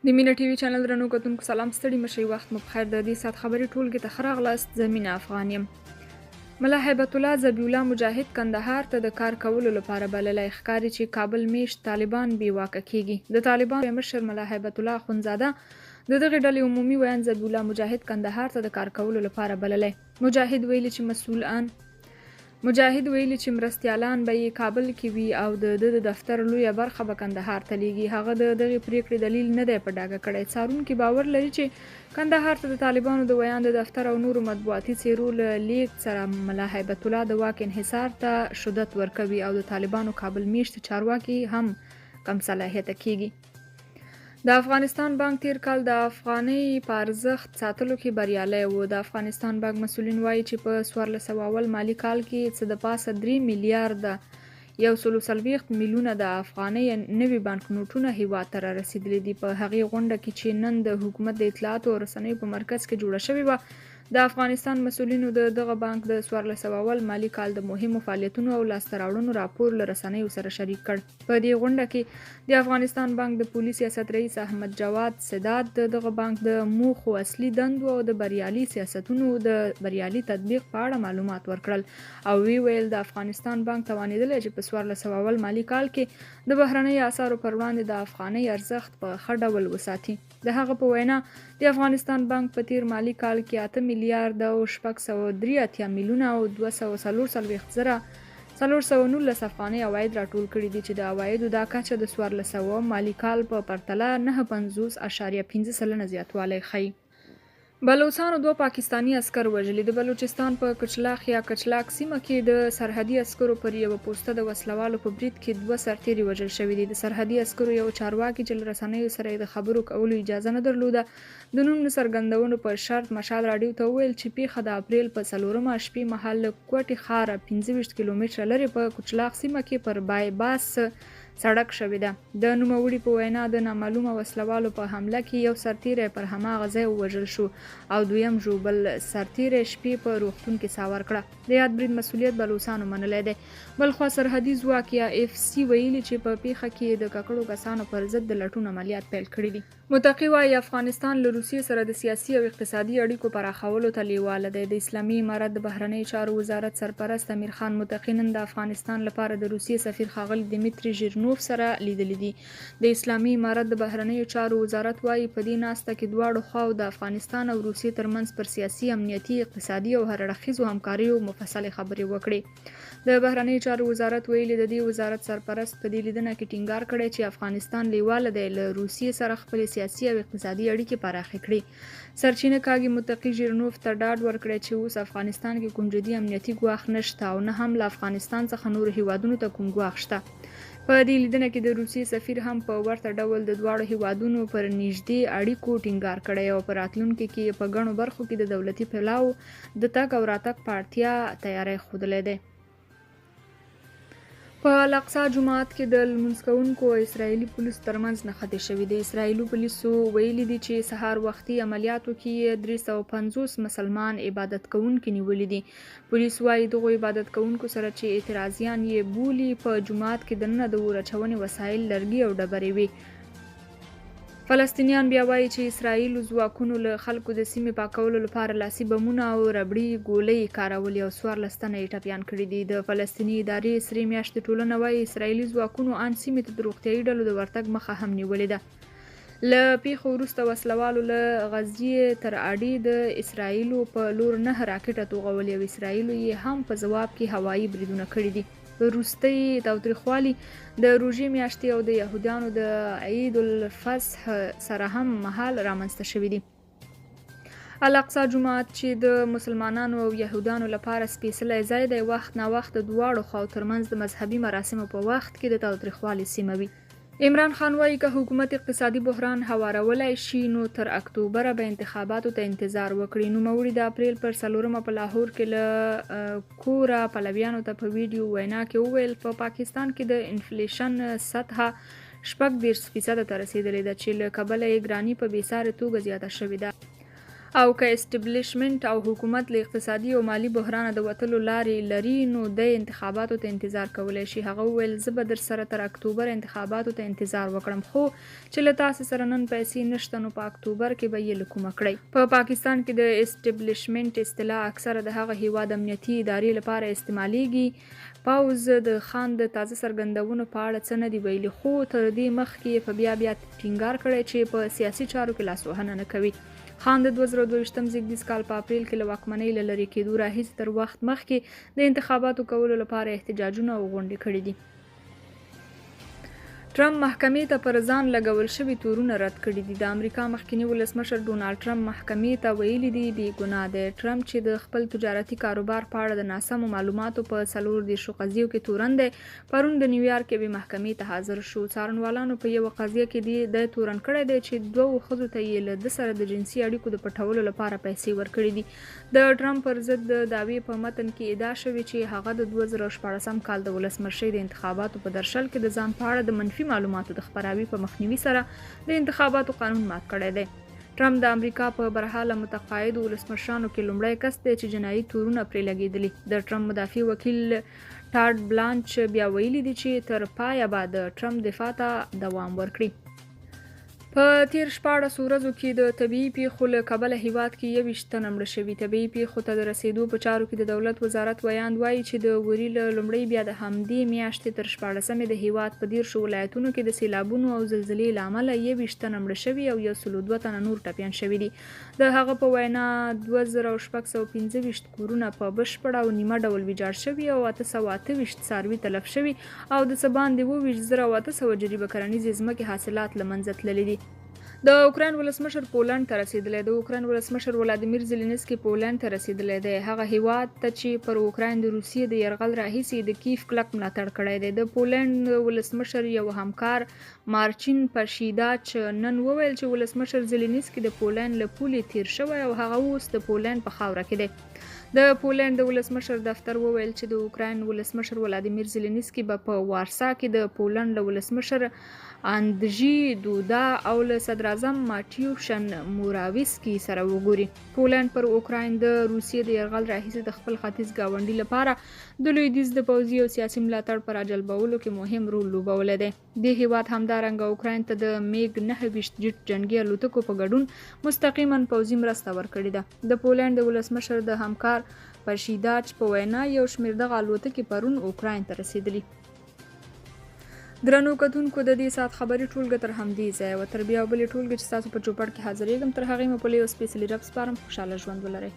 د مینا ټي وي چینل درنو کتونکو سلام ستړي مشئ وخت مو بخیر. د دې سات خبرې ټولګي ته ښه راغلاست. زه مینا افغان یم. ملا هیبت الله ذبیح الله مجاهد کندهار ته د کار کولو لپاره بللی. ښکاري چې کابل میشت طالبان بې واکه کیږي. د طالبانو مشر ملا هیبت الله اخندزاده د دغې ډلې عمومي ویاند ذبیح الله مجاهد کندهار ته د کار کولو لپاره بللی. مجاهد ویلي چې مرستیالان به یې کابل کې وي او د دفتر لویه برخه به کندهار ته لیږي. هغه د دغې پریکړې دلیل نه دی په ډاګه کړی. څارونکي باور لري چې کندهار ته د طالبانو د ویاند د دفتر او نورو مطبوعاتي څیرو له لیږد سره ملا هیبت الله د واک انحصار ته شدت ورکوي او د طالبانو کابل میشت چارواکي هم کم صلاحیته کیږي. د افغانستان بانک تیر کال د افغانۍ په ارزښت ساتلو کې بریالی و. د افغانستان بانک مسؤلین وایي چې په 1400 مالي کال کې څه د پاسه 3 میلیارده 140 میلیونه د افغانۍ نوي بانک نوټونه هیواد ته را رسیدلي دي. په هغې غونډه کې چې نن د حکومت د اطلاعاتو او رسنیو په مرکز کې جوړه شوې وه، د افغانستان مسؤلینو د دغه بانک د 1400 مالي کال د مهمو فعالیتونو او لاسته راوړنو راپور له رسنیو سره شریک کړ. په دې غونډه کې د افغانستان بانک د پولي سیاست رئیس احمد جواد سداد د دغه بانک د موخو، اصلي دندو او د بریالي سیاستونو د بریالي تطبیق په اړه معلومات ورکړل او ویل د افغانستان بانک توانیدلی چې په 1400 مالي کال کې د بهرنیو اسعارو پر وړاندې د افغانۍ ارزښت په ښه ډول وساتي. د هغه په وینا د افغانستان بانک په تیر مالي کال کې 8 میلیارده او 683 میلیونه او 244,419 افغانۍ عواید راټول کړي دي چې د عوایدو دا کچه د 1400 مالي کال په پرتله 59.5% زیاتوالی ښیي. بلوڅانو 2 پاکستانی عسکر وژلي. د بلوچستان په کچلاخ یا کچلاک سیمه کې د سرحدي عسکرو پر یوه پوسته د وسلوالو په برید کې 2 سرتیري وژل شوي دي. د سرحدي عسکرو یو چارواکي چې له رسنیو سره د خبرو کولو اجازه نه درلوده، د نوم نه څرګندولو په شرط مشال راډیو ته وویل چې پیښه د اپریل په 4مه شپې مهال له کوټې ښاره 25 کیلومتره لرې په کچلاخ سیمه کې پر بایپاس سړک شوې ده. د نوموړي په وینا د نامعلومه وسلوالو په حمله کې یو سرتیری پر هماغه ځای ووژل شو او دویم ژوبل سرتیری شپې په روغتون کې ساور کړه. د یاد برید مسؤلیت بلوڅانو منلی دی. بلخوا سرحدي ځواک یا FC ویلي چې په پیښه کې د ککړو کسانو پر ضد د لټون عملیات پیل کړي دي. متقي وایي افغانستان له روسیې سره د سیاسي او اقتصادي اړیکو پراخولو ته لیواله دی. د اسلامي امارت د بهرنیو چارو وزارت سرپرست امیر خان متقي نن د افغانستان لپاره د روسیې سفیر ښاغلي دمیتري ژیرنوف سره لیدلي دي. د اسلامي امارت د بهرنیو چارو وزارت وایي په دې ناسته کې دواړو خواو د افغانستان او روسیې ترمنځ پر سیاسي، امنیتي، اقتصادي او هر اړخیزو همکاریو مفصلې خبرې وکړي. د بهرنیو چارو وزارت ویلي د دې وزارت سرپرست په دې لیدنه کې ټینګار کړی چې افغانستان لیواله دی له روسیې سره خپلې سیاسي او اقتصادي اړیکې پراخې کړي. سرچینه کاږي متقي ژیرنوف ته ډاډ ورکړی چې اوس افغانستان کې کوم جدي امنیتي ګواښ نشته او نه هم له افغانستان څخه نورو هیوادونو ته کوم ګواښ شته. په دې لیدنه کې د روسیې سفیر هم په ورته ډول د دواړو هیوادونو پر نږدې اړیکو ټینګار کړی او په راتلونکي کې په ګڼو برخو کې د دولتي پلاو د تګ او راتګ په اړتیا تیاری ښودلی دی. په الاقصی جومات کې د لمونځ کوونکو او اسرائیلي پولیسو ترمنځ نښتې شوې. د اسرائیلي پولیسو ویلي دي چې سهار وختي عملیاتو کې 350 مسلمان عبادت کوونکي نیولي دي. پولیس وایي دغو عبادت کوونکو سره چې اعتراضیان یې بولي په جومات کې دننه د اور اچونې وسایل، لرګي او ډبرې وي. فلسطینیان بیا وایي چې اسرائیلو ځواکونو له خلکو د سیمې پاکولو لپاره لاسي بمونه او ربړي ګولۍ کارولې او 14 تنه یې ټپیان کړي دي. د فلسطیني ادارې سرې میاشتې ټولنه وایي اسرائیلي ځواکونو ان سیمې ته د روغتیایي ډلو د ورتګ مخه هم نیولې ده. له پیښو وروسته وسلوالو له غزې تر اډې د اسرائیلو په لور 9 راکټه توغولي او اسرائیلو یې هم په ځواب کې هوایي بریدونه کړي دي. وروستۍ تاوتریخوالي د روژې میاشتې او د یهودیانو د عید الفصح سره هم مهال رامنځته شوي دي. الاقصی جومات چې د مسلمانانو او یهودانو لپاره سپیڅلی ځای دی، وخت نا وخت د دواړو خواو ترمنځ د مذهبي مراسمو په وخت کې د تاوتریخوالي سیمه وي. عمران خان وایي که حکومت اقتصادي بحران هوارولی شي نو تر اکتوبره به انتخاباتو ته انتظار وکړي. نوموړي د اپریل پر 4مه په لاهور کې له کوره پلویانو ته په ویډیو وینا کې وویل په پاکستان کې د انفلیشن سطحه 14% ته رسیدلې ده چې له کبله یې ګراني په بېسارې توګه زیاته شوې ده. او که اسټبلیشمنت او حکومت له اقتصادي او مالی بحران د وتلو لارې لري نو د انتخاباتو ته انتظار کولی شي. هغه وویل زه به در سره تر اکتوبر انتخاباتو ته انتظار وکړم، خو چې له تاسې سره نن پیسې نشته نو په اکتوبر کې به یې له کومه کړئ. په پاکستان کې د اسټبلیشمنت اصطلاح اکثره د هغه هیواد امنیتي ادارې لپاره استعمالیږي. پوځ د خان د تازه څرګندونو په اړه څه نه دی ویلي، خو تر دې مخکې په بیا ټینګار کړی چې په سیاسي چارو کې لاسوهنه نه کوي. خان د 2022 زیږدیز کال په اپریل کې له واکمنۍ له لرې کېدو راهیسې تر وخت مخکې د انتخاباتو کولو لپاره احتجاجونه او غونډې کړي دي. ټرمپ محکمې ته پر ځان لګول شوي تورونه رد کړي دي. د امریکا مخکني ولسمشر ډونالډ ټرمپ محکمې ته ویلي دي بې ګناه دی. ټرمپ چې د خپل تجارتي کاروبار په اړه د ناسمو معلوماتو په 34 قضیو کې تورن دی، پرون د نیویارک یوې محکمې ته حاضر شو. څارنوالانو په یوه قضیه کې د تورن کړی دی چې 2 ښځو ته یې له ده سره د جنسي اړیکو د پټولو لپاره پیسې ورکړي دي. د ټرمپ پر ضد د دعوې په متن کې ادعا شوې چې هغه د 2014 کال د ولسمشرۍ د انتخاباتو په درشل کې د ځان په اړه د منفي معلوماتو د خپراوي په مخنیوي سره د انتخاباتو قانون مات کړی دی. ټرمپ د امریکا په برحاله متقاعدو ولسمشرانو کې لومړی کس دی چې جنایي تورونه پرې لګېدلي. د ټرمپ مدافع وکیل ټاډ بلانچ بیا ویلي دي چې تر پایه به د ټرمپ دفاع ته دوام ورکړي. په تیر 14 ورځو کې د طبیعي پیښو له کبله هیواد کې 21 تنه مړه شوي. طبیعي پیښو ته د رسیدو په چارو کې د دولت وزارت ویاند وایي چې د وري له لومړۍ بیا د همدې میاشتې تر 14مې د هیواد په 13 ولایتونو کې د سیلابونو او زلزلې له امله 21 تنه مړه شوي او 102 تنه نور ټپیان شوي دي. د هغه په وینا 2615 کورونه په بشپړ او نیمه ډول ویجاړ شوي او 828 څاروي تلف شوي او د څه باندې 22800 جریبه کرنیزې ځمکې حاصلات له منځه تللي دي. د اوکراین ولسمشر پولنډ ته رسیدلی. د اوکراین ولسمشر ولادیمیر زیلنسکي پولنډ ته رسیدلی دی. هغه هیواد ته چې پر اوکراین د روسیې د یرغل راهیسې د کیف کلک ملاتړ کړی دی. د پولنډ ولسمشر یو همکار مارچین پشیداچ نن وویل چې ولسمشر زیلنسکي د پولنډ له پولې تیر شوی او هغه اوس د پولنډ په خاوره کې دی. د پولنډ د ولسمشر دفتر وویل چې د اوکراین ولسمشر ولادیمیر زیلنسکي به په وارسا کې د پولنډ له ولسمشر اندژي دودا او له صدر اعظم ماټیوشن موراویسکي سره وګوري. پولنډ پر اوکراین د روسیې د یرغل راهیسې د خپل ختیځ ګاونډي لپاره د لویدیځ د پوځي او سیاسي ملاتړ په راجلبولو کې مهم رول لوبولی دی. د هیواد همدارنګه اوکراین ته د میګ 29 جیټ جنګي الوتکو په ګډون مستقیما پوځي مرسته ورکړې ده. د پولنډ د ولسمشر د همکار پشیداچ په وینا یو شمېر دغه الوتکې پرون اوکراین ته رسیدلي. درنو کتونکو د دې ساعت خبري ټولګه تر همدې ځایه و. تر بیا بلې ټولګې چې تاسو په چوپړ کې حاضرېږم تر هغې مو په لیو سپیڅلي رب سپارم. خوشحاله ژوند ولرئ.